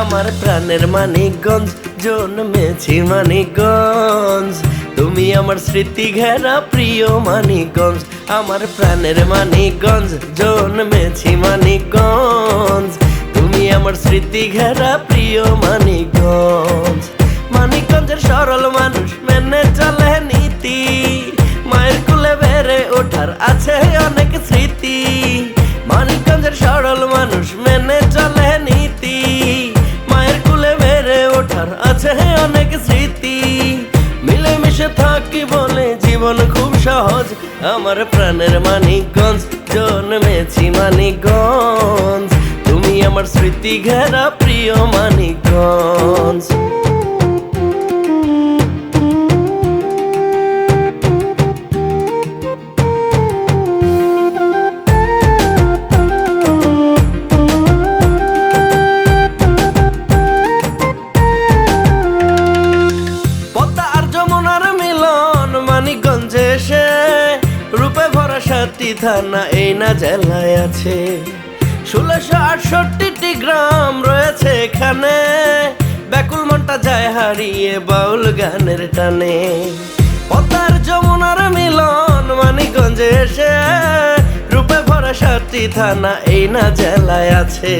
আমার প্রাণের মানিকগঞ্জ, জন্মেছি মানিকগঞ্জ। তুমি আমার স্মৃতি ঘেরা প্রিয় মানিকগঞ্জ। আমার প্রাণের মানিকগঞ্জ, জন্মেছি মানিকগঞ্জ। তুমি আমার স্মৃতি ঘেরা প্রিয় মানিকগঞ্জ। মানিকগঞ্জের সরল মানুষ মেনে চলে নীতি, মায়ের কুলে বেড়ে ওঠার আছে অনেক স্মৃতি। মানিকগঞ্জের সরল মানুষ মেনে চলে নীতি, মায়ের কুলে বেড়ে ওঠার আছে অনেক স্মৃতি। মিলেমিশে থাকি বলে জীবন খুব সহজ। আমার প্রাণের মানিকগঞ্জ, জন্মেছি মানিকগঞ্জ। তুমি আমার স্মৃতি ঘেরা প্রিয় মানিকগঞ্জ। মানিকগঞ্জে এসে রূপে ভরা 7টি থানা এই না জেলায় আছে। 1668টি গ্রাম রয়েছে এখানে, ব্যাকুল মনটা যায় হারিয়ে বাউল গানের টানে। পদ্মার যমুনার মিলন মানিকগঞ্জে এসে রূপে ভরা 7টি থানা এই না জেলায় আছে।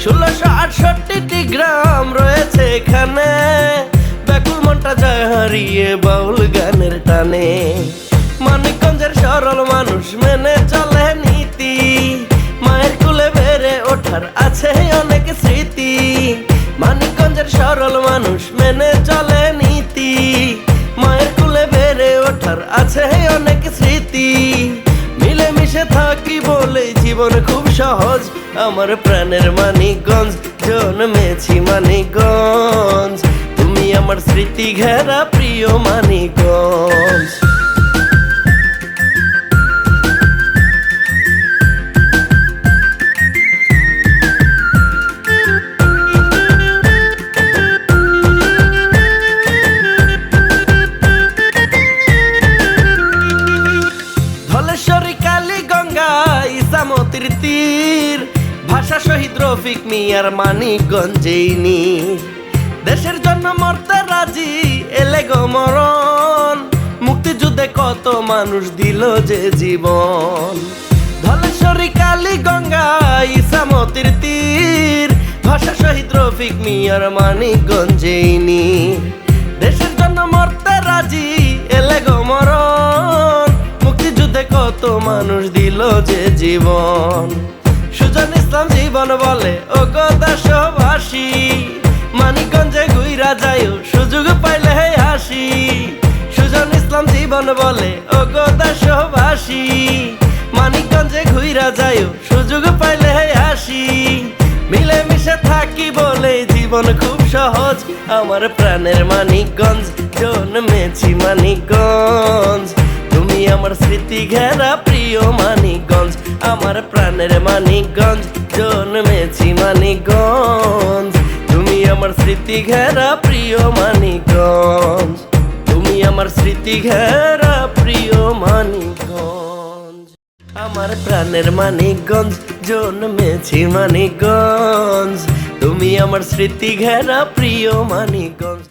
1668টি গ্রাম রয়েছে এখানে, ব্যাকুল মনটা যায় হারিয়ে বাউল গানের টানে। মানিকগঞ্জের সরল মানুষ মেনে চলে নীতি, মায়ের কুলে বেড়ে ওঠার আছে অনেক স্মৃতি। মানিকগঞ্জের সরল মানুষ মেনে চলে নীতি, মায়ের কুলে বেড়ে ওঠার আছে অনেক স্মৃতি। মিলেমিশে থাকি বলে জীবন খুব সহজ। আমার প্রাণের মানিকগঞ্জ, জন্মেছি মানিকগঞ্জ। তুমি আমার স্মৃতি ঘেরা প্রিয় মানিকগঞ্জ। ধলেশ্বরী কালী গঙ্গা ইসামতির তীর, ভাষা শহীদ রফিক মিয়ার মানিকগঞ্জেই নীর। দেশের জন্য মরতে রাজি এলে গো মরণ, মুক্তিযুদ্ধে কত মানুষ দিল যে জীবন। ধলেশ্বরী কালী গঙ্গা ইসামতির তীর, ভাষা শহীদ রফিক মিয়ার মানিকগঞ্জেই নীর। দেশের জন্য মরতে রাজি এলে গো মরণ, মুক্তিযুদ্ধে কত মানুষ দিল যে জীবন। সুজন ইসলাম জীবন বলে ও গো দেশবাসী, মানিকগঞ্জে ঘুইরা যাইও সুযোগ পাইলে হাসি। সুজন ইসলাম জীবন বলে ও গো দেশবাসী, মানিকগঞ্জে ঘুইরা যাইও সুযোগ পাইলে হাসি। মিলেমিশে থাকি বলে জীবন খুব সহজ। আমার প্রাণের মানিকগঞ্জ, জন্মেছি মানিকগঞ্জ। তুমি আমার স্মৃতি ঘেরা প্রিয় মানিকগঞ্জ। আমার প্রাণের মানিকগঞ্জ, জন্মেছি মানিকগঞ্জ। তুমি আমার স্মৃতি ঘেরা প্রিয় মানিকগঞ্জ। তুমি আমার স্মৃতি ঘেরা প্রিয় মানিকগঞ্জ। আমার প্রাণের মানিকগঞ্জ, জন্মেছি মানিকগঞ্জ। তুমি আমার স্মৃতি ঘেরা প্রিয় মানিকগঞ্জ।